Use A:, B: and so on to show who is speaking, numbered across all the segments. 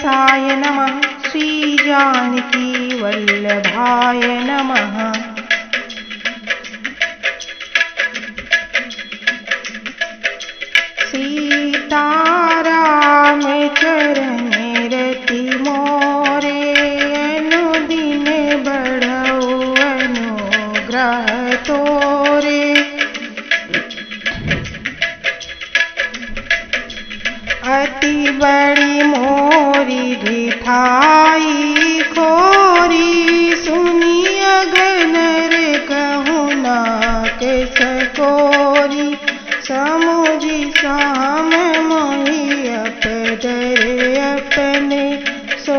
A: गणेशाय नमः। श्री जानकी वल्लभाय नमः। सीताराम चरण रति मोरे, अनुदिन बढ़ऊ अनुग्रह तोरे। अति बड़ी मोरी ढिठाई खोरी, सुनी अगनर कहूँ नाक सकोरी। समुझी साम मोहि अपदर अपने, सो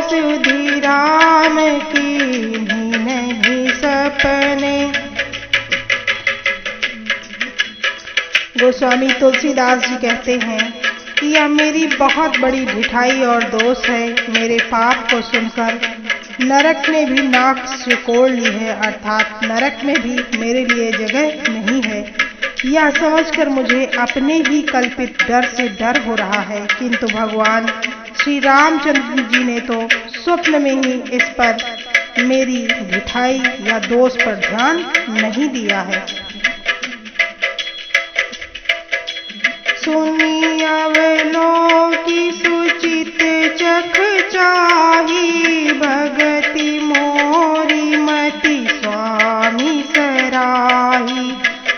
A: सुधि राम कीन्ही नहीं सपने। गोस्वामी तुलसीदास जी कहते हैं कि यह मेरी बहुत बड़ी ढिठाई और दोष है। मेरे पाप को सुनकर नरक ने भी नाक सिकोड़ ली है, अर्थात नरक में भी मेरे लिए जगह नहीं है। यह समझकर मुझे अपने ही कल्पित डर से डर हो रहा है, किंतु भगवान श्री रामचंद्र जी ने तो स्वप्न में ही इस पर मेरी ढिठाई या दोष पर ध्यान नहीं दिया है। सुनी अवलोकी सुचित चख चाही, भगति मोरी मति स्वामी सराही।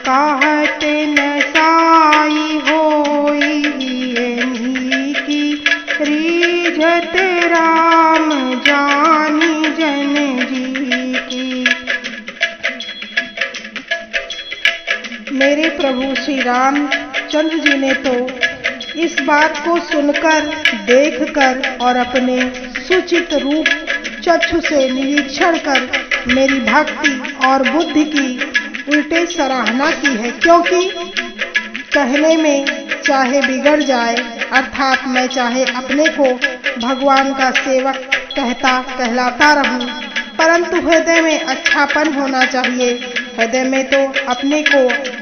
A: कहत न साई होई की, रीझत राम जानी जन जी की। मेरे प्रभु श्री रामचंद्र जी ने तो इस बात को सुनकर, देखकर और अपने सुचित रूप चक्षु से निरीक्षण कर मेरी भक्ति और बुद्धि की उल्टे सराहना की है, क्योंकि कहने में चाहे बिगड़ जाए, अर्थात मैं चाहे अपने को भगवान का सेवक कहलाता रहूं, परंतु हृदय में अच्छापन होना चाहिए। हृदय में तो अपने को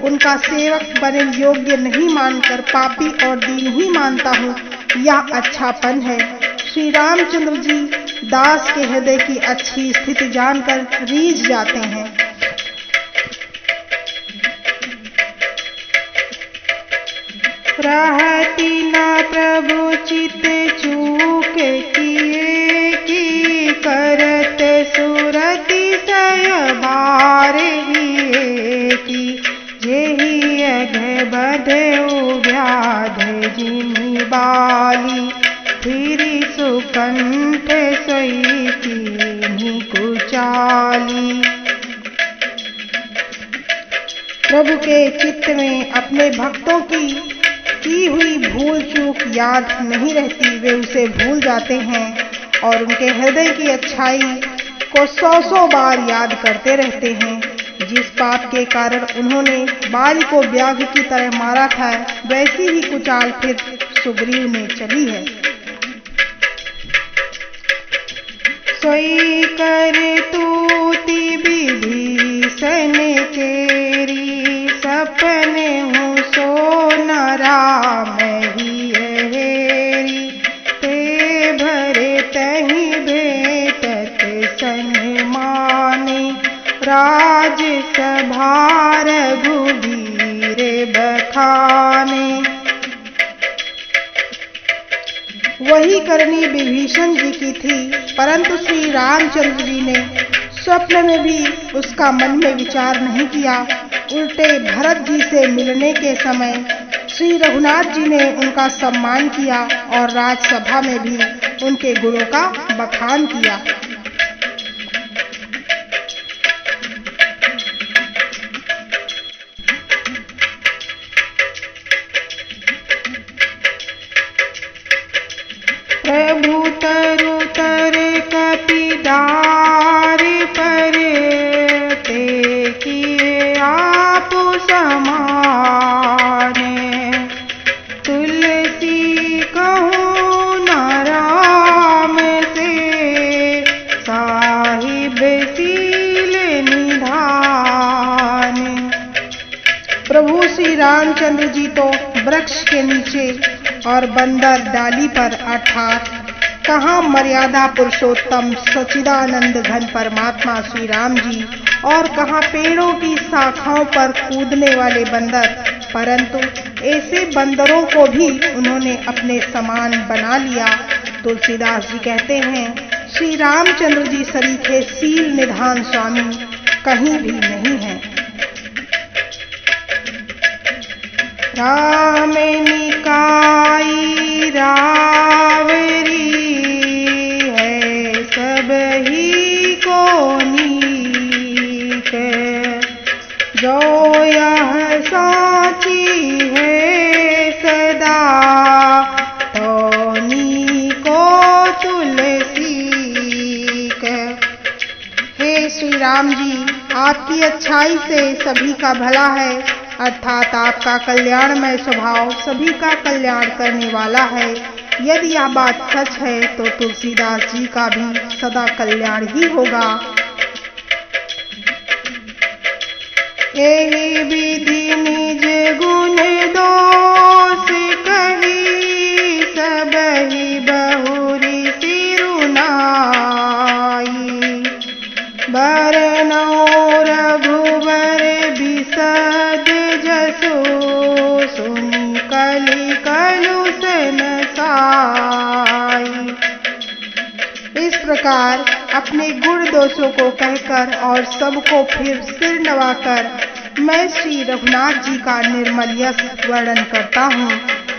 A: उनका सेवक बनने योग्य नहीं मानकर पापी और दीन ही मानता हूँ, यह अच्छापन है। श्री रामचंद्र जी दास के हृदय की अच्छी स्थिति जानकर रीझ जाते हैं। रहती न प्रभु चित चूक किए की, करत सुरति सय बारे की। जेहि अघ बधउ व्याध जिमि बाली, फिरी सुकंठ सोई कीन्ही कुचाली। प्रभु के चित्त में अपने भक्तों की हुई भूल चूक याद नहीं रहती, वे उसे भूल जाते हैं और उनके हृदय की अच्छाई को 100 बार याद करते रहते हैं। जिस पाप के कारण उन्होंने बाल को व्याघ्र की तरह मारा था, वैसी ही कुचाल फिर सुग्रीव ने चली है। सोई कर तूति विभीषण केरी, सपने हूँ सो न राम ही हेरी। ते भरे तहि भेटत सन्माने, राज सभा रघुबीर बखाने। वही करनी विभीषण जी की थी, परंतु श्री रामचंद्र जी ने स्वप्न में भी उसका मन में विचार नहीं किया। उल्टे भरत जी से मिलने के समय श्री रघुनाथ जी ने उनका सम्मान किया और राजसभा में भी उनके गुणों का बखान किया। प्रभु तरु तर कपिदार पर, ते किए आप समाने। तुलसी कहूँ न राम से, साहिब सील निधान। प्रभु श्री रामचंद्र जी तो वृक्ष के नीचे और बंदर डाली पर अर्थात कहाँ मर्यादा पुरुषोत्तम सच्चिदानंद घन परमात्मा श्री राम जी और कहाँ पेड़ों की शाखाओं पर कूदने वाले बंदर। परंतु ऐसे बंदरों को भी उन्होंने अपने समान बना लिया। तुलसीदास जी कहते हैं, श्री रामचंद्र जी सरीखे शील निधान स्वामी कहीं भी नहीं है। राम निकाई रावरी है सब ही को नीक, जो यह साची है सदा तो नीको तुलसी के। हे श्री राम जी, आपकी अच्छाई से सभी का भला है, अर्थात आपका कल्याणमय स्वभाव सभी का कल्याण करने वाला है। यदि यह बात सच है तो तुलसीदास जी का भी सदा कल्याण ही होगा। एहि विधि निज गुण दोष कही, सबहि बहुरी सिरुनाई, बरनौ रघुबर बिसद जसो, सुनि कलि कलुषन साई। इस प्रकार अपने गुण दोषों को कहकर और सबको फिर सिर नवाकर मैं श्री रघुनाथ जी का निर्मल यश वर्णन करता हूँ,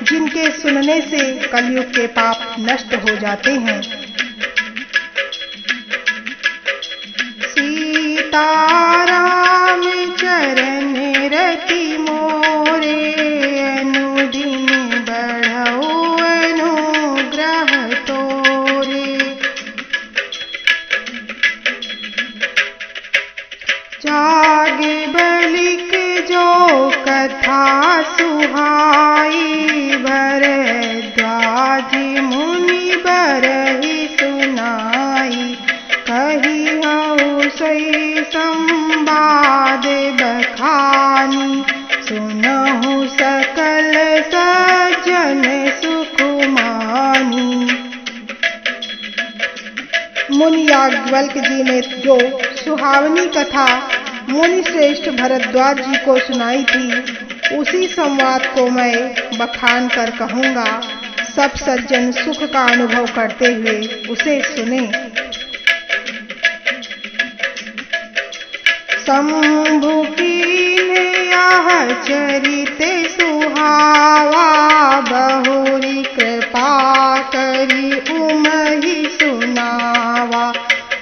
A: जिनके सुनने से कलयुग के पाप नष्ट हो जाते हैं। सीताराम चरण रति मोरे, अनुदिन बढ़ऊ अनुग्रह तोरे। जाग बलिक जो कथा सुहाई, भरद्वाज मुनि बरहि सुनाई, कही हऊ सोई संवाद बखानी, सुनहु सकल सज्जन सुकुमानी। मुनि याज्ञवल्क्य जी ने जो सुहावनी कथा मुनि श्रेष्ठ भरद्वाज जी को सुनाई थी, उसी संवाद को मैं बखान कर कहूँगा। सब सज्जन सुख का अनुभव करते हुए उसे सुने। शंभु कीन्ह यह चरित सुहावा, बहुरी कृपा करी उमहि सुनावा,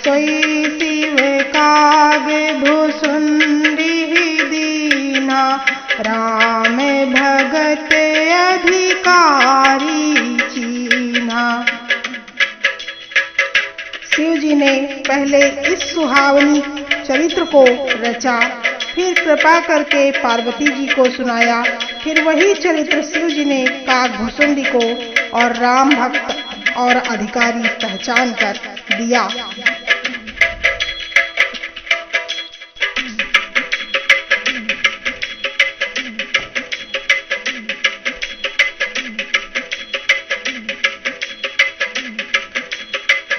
A: सोई शिव काग भुसुंडी दीना, राम भगत अधिकारी चीना। शिव जी ने पहले इस सुहावनी चरित्र को रचा, फिर कृपा करके पार्वती जी को सुनाया, फिर वही चरित्र शिव जी ने कागभूषुंडी को और राम भक्त और अधिकारी पहचान कर दिया।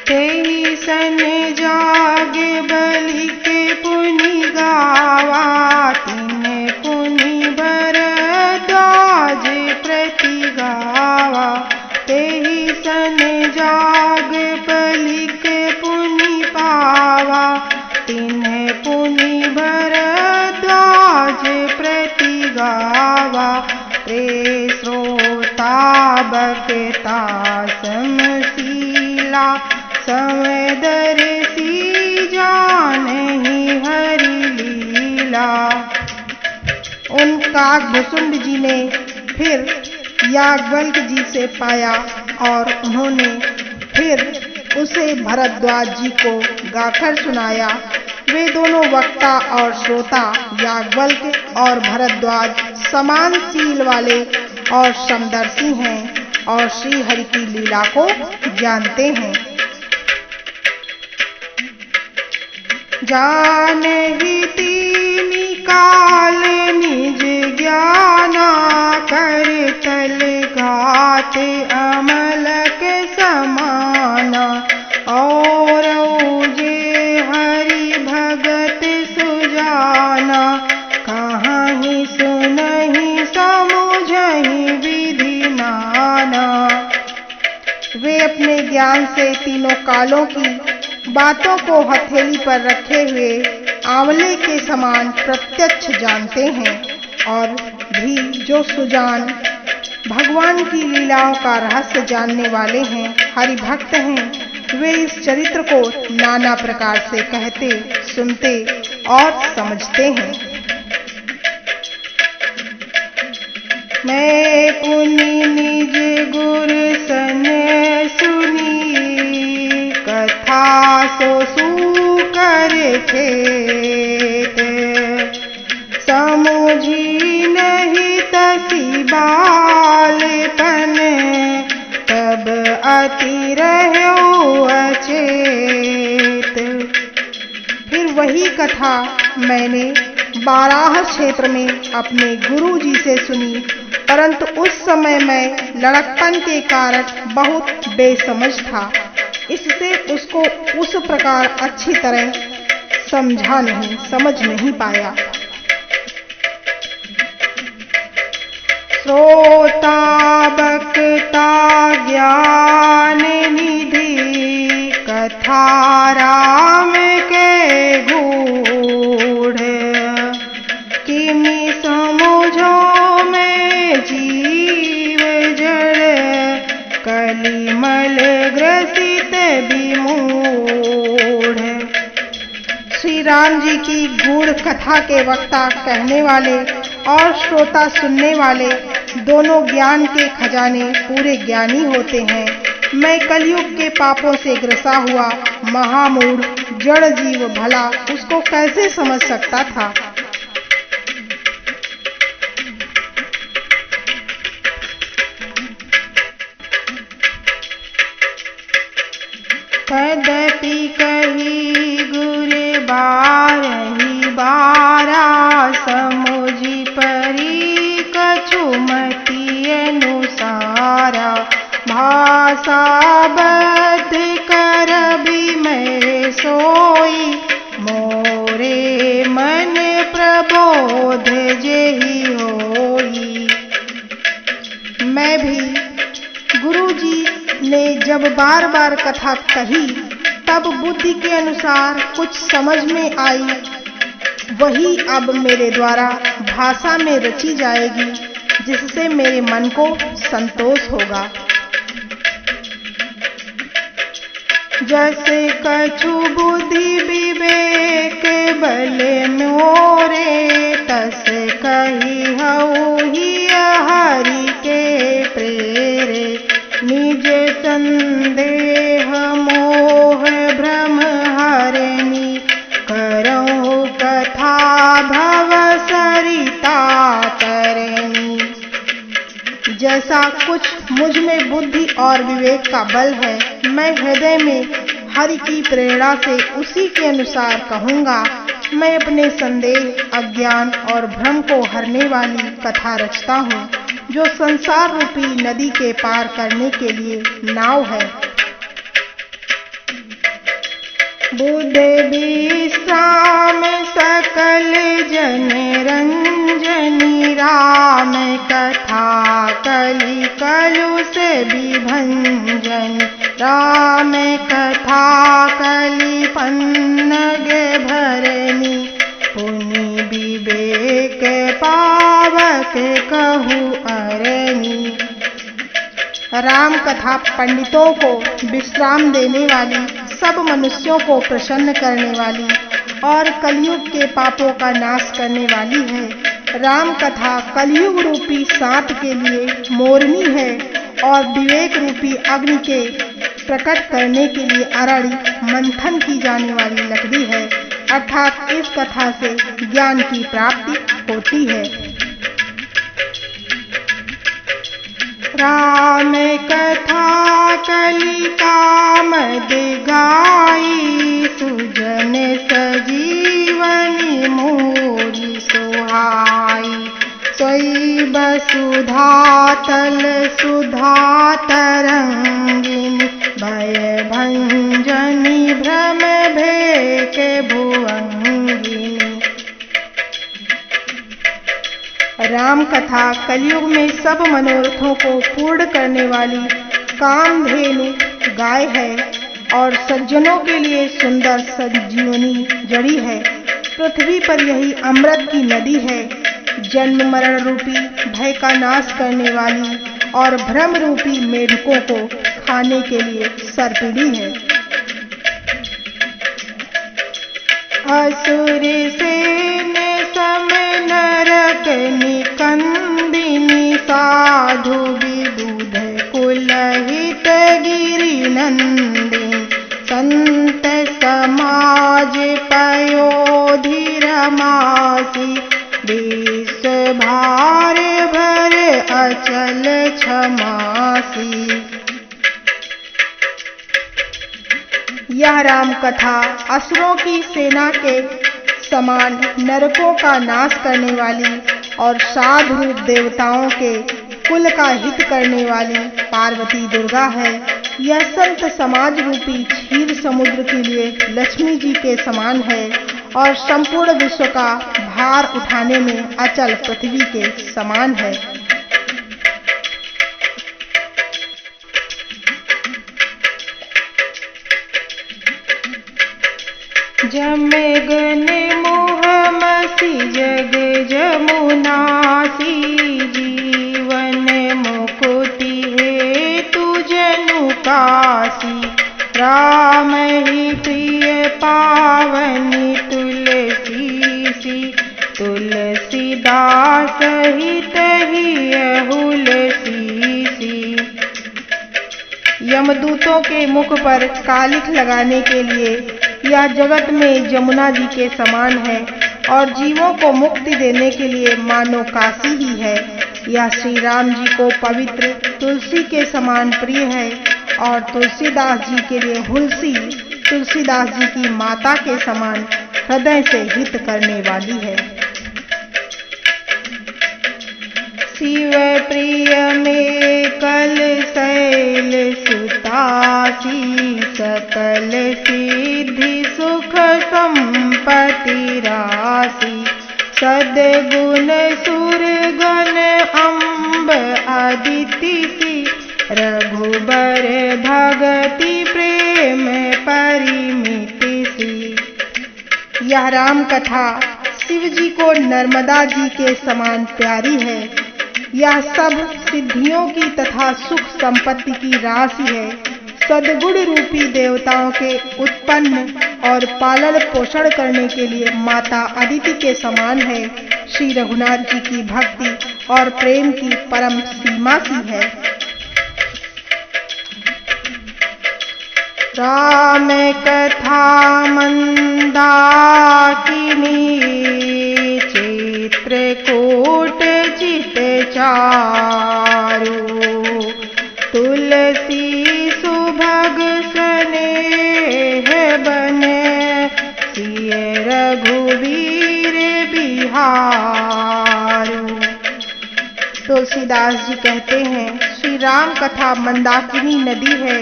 A: तेहि सन जाग बलिक पुनि गावा, तिन्ह पुनि भरद्वाज प्रति गावा, तेहि सन जाग बलिक पुनि पावा, तिन्ह पुनि भरद्वाज प्रति गावा, रे श्रोता बकता समशीला, समदर्शी जानहि हरि लीला। उन कागभूषुंड जी ने फिर याज्ञवल्क्य जी से पाया और उन्होंने फिर उसे भरद्वाज जी को गाकर सुनाया। वे दोनों वक्ता और श्रोता याज्ञवल्क्य और भरद्वाज समान सील वाले और समदर्शी हैं और श्री हरि की लीला को जानते हैं। जानहि तीनि काल निज ज्ञाना, कर तल घात अमलक समान ज्ञान से तीनों कालों की बातों को हथेली पर रखे हुए आंवले के समान प्रत्यक्ष जानते हैं, और भी जो सुजान भगवान की लीलाओं का रहस्य जानने वाले हैं, हरि भक्त हैं, वे इस चरित्र को नाना प्रकार से कहते, सुनते और समझते हैं। मैं पुनि निज गुर सन सुनी, कथा सो सुकर छेत, समुझी नहीं तसी बालपन, तब अति रहो अचेत। फिर वही कथा मैंने बाराह क्षेत्र में अपने गुरु जी से सुनी, परंतु उस समय मैं लड़कपन के कारण बहुत बेसमझ था, इससे उसको उस प्रकार अच्छी तरह समझ नहीं पाया। श्रोता बक्ता ज्ञान निधि, कथा राम के गूढ़, किमि समझो में जीव जड़, कलिमल ग्रसित विमूढ़। श्री राम जी की गूढ़ कथा के वक्ता कहने वाले और श्रोता सुनने वाले दोनों ज्ञान के खजाने पूरे ज्ञानी होते हैं। मैं कलयुग के पापों से ग्रसा हुआ महामूढ़ जड़ जीव भला उसको कैसे समझ सकता था। तदपि कही गुर बारही बारा, समुझि परी कछुमति अनुसारा, भाषा बद्ध कर भी मैं सोई, मोरे मन प्रबोध जेहि होई। मैं भी गुरु जी ने जब बार बार कथा कही तब बुद्धि के अनुसार कुछ समझ में आई, वही अब मेरे द्वारा भाषा में रची जाएगी, जिससे मेरे मन को संतोष होगा। जैसे कछु बुद्धि विवेक बल मोरे, तस कही हऊ ही हरि के प्रेरे, निज संदेह मोह भ्रम हरनी, करहु कथा भव सरिता तरनी। जैसा कुछ मुझ में बुद्धि और विवेक का बल है, मैं हृदय में हरि की प्रेरणा से उसी के अनुसार कहूँगा। मैं अपने संदेह, अज्ञान और भ्रम को हरने वाली कथा रचता हूँ, जो संसार रूपी नदी के पार करने के लिए नाव है। बुद्ध विश्राम सकल जन रंजनी, राम कथा कलि कलु से विभंजन, राम कथा कलि पन्नग भरनी, पुनि विवेक पावक कहु अरनी। राम कथा पंडितों को विश्राम देने वाली, सब मनुष्यों को प्रसन्न करने वाली और कलयुग के पापों का नाश करने वाली है। राम कथा कलयुग रूपी सांप के लिए मोरनी है और विवेक रूपी अग्नि के प्रकट करने के लिए अरड़ी मंथन की जाने वाली लकड़ी है, अर्थात इस कथा से ज्ञान की प्राप्ति होती है। राम कथा कलि कामद गाई, सुजन सजीवनी मोरी सुहाई, सोई वसुधा तल सुधा तरंगिनी, भय भंजनी भ्रम भेक भुवंगिनी। राम कथा कलयुग में सब मनोरथों को पूर्ण करने वाली कामधेनु गाय है और सज्जनों के लिए सुंदर संजीवनी जड़ी है। पृथ्वी पर यही अमृत की नदी है, जन्म मरण रूपी भय का नाश करने वाली और भ्रम रूपी मेढकों को खाने के लिए सर्पिणी है। असुर सेन सम नरक निकंदिनी साधु विबुध कुलहित गिरि नंदिनी संत समाज पयोधि रमासी विश्व भार भर अचल क्षमासी। यह राम कथा असुरों की सेना के समान नरकों का नाश करने वाली और साधु रूप देवताओं के कुल का हित करने वाली पार्वती दुर्गा है। यह संत समाज रूपी क्षीर समुद्र के लिए लक्ष्मी जी के समान है और संपूर्ण विश्व का भार उठाने में अचल पृथ्वी के समान है। जमगन मोहमसी जग जमुनासी जीवन मुकुति हेतु जनु कासी राम ही प्रिय पावनी तुलसी तुलसीदास हित ही हुलसी। यमदूतों के मुख पर कालिख लगाने के लिए यह जगत में जमुना जी के समान है और जीवों को मुक्ति देने के लिए मानो काशी ही है। यह श्री राम जी को पवित्र तुलसी के समान प्रिय है और तुलसीदास जी के लिए हुलसी तुलसीदास जी की माता के समान हृदय से हित करने वाली है। शिव प्रिय में कल शैल सुतासी सकल सिद्धि सुख संपत्ति राशि सद्गुण सुरगण अम्ब अदिति रघुबर भगति प्रेम परिमिति सी। यह राम कथा शिव जी को नर्मदा जी के समान प्यारी है। यह सब सिद्धियों की तथा सुख संपत्ति की राशि है। सद्गुण रूपी देवताओं के उत्पन्न और पालन पोषण करने के लिए माता अदिति के समान है। श्री रघुनाथ जी की भक्ति और प्रेम की परम सीमा सी है। राम कथा मंदाकिनी चित्रकूट चित चारु तुलसी सुभग स्नेह बन सिय रघुवीर बिहारू। तुलसीदास जी कहते हैं, श्री राम कथा मंदाकिनी नदी है,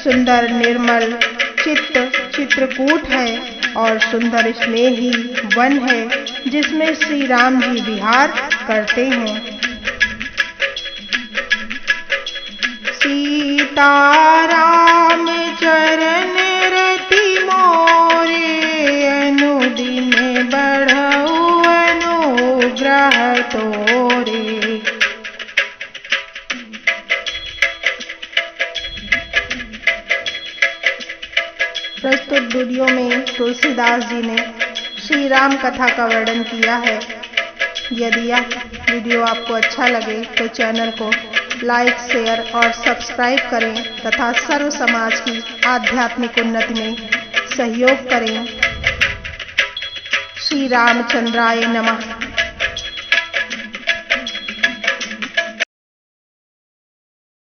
A: सुंदर निर्मल चित्त चित्रकूट है और सुंदर स्नेही वन है जिसमें श्री राम जी विहार करते हैं। सीताराम चरण रति मोरे अनुदिन बढ़ऊ अनुग्रह तोरे। प्रस्तुत वीडियो में तुलसीदास जी ने श्री राम कथा का वर्णन किया है। यदि यह वीडियो आपको अच्छा लगे तो चैनल को लाइक, शेयर और सब्सक्राइब करें तथा सर्व समाज की आध्यात्मिक उन्नति में सहयोग करें। श्री रामचंद्राय नमः।